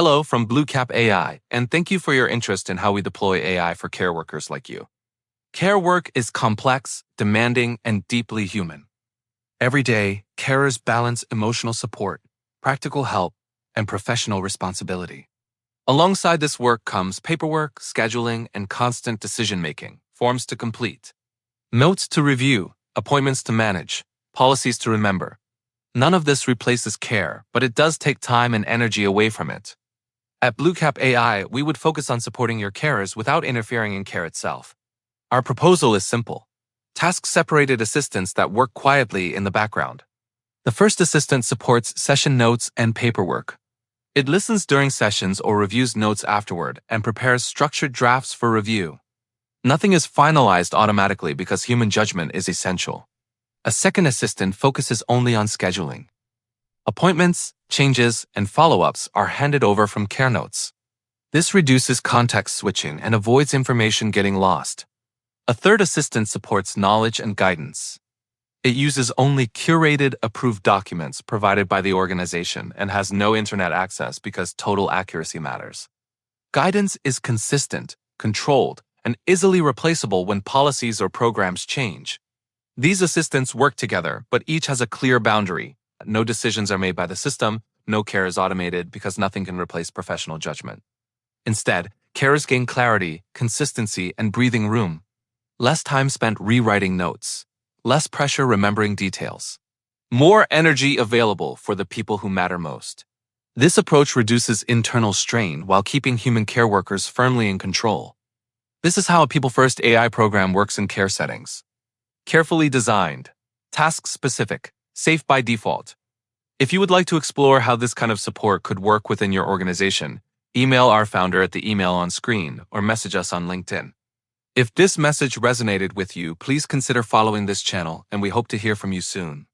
Hello from BlueCap AI, and thank you for your interest in how we deploy AI for care workers like you. Care work is complex, demanding, and deeply human. Every day, carers balance emotional support, practical help, and professional responsibility. Alongside this work comes paperwork, scheduling, and constant decision-making, forms to complete, notes to review, appointments to manage, policies to remember. None of this replaces care, but it does take time and energy away from it. At BlueCap AI, we would focus on supporting your carers without interfering in care itself. Our proposal is simple. Task-separated assistants that work quietly in the background. The first assistant supports session notes and paperwork. It listens during sessions or reviews notes afterward and prepares structured drafts for review. Nothing is finalized automatically because human judgment is essential. A second assistant focuses only on scheduling. Appointments, changes, and follow-ups are handed over from care notes. This reduces context switching and avoids information getting lost. A third assistant supports knowledge and guidance. It uses only curated, approved documents provided by the organization and has no internet access because total accuracy matters. Guidance is consistent, controlled, and easily replaceable when policies or programs change. These assistants work together, but each has a clear boundary. No decisions are made by the system, no care is automated because nothing can replace professional judgment. Instead, carers gain clarity, consistency, and breathing room. Less time spent rewriting notes. Less pressure remembering details. More energy available for the people who matter most. This approach reduces internal strain while keeping human care workers firmly in control. This is how a people-first AI program works in care settings. Carefully designed, task-specific, safe by default. If you would like to explore how this kind of support could work within your organization, email our founder at the email on screen or message us on LinkedIn. If this message resonated with you, please consider following this channel, and we hope to hear from you soon.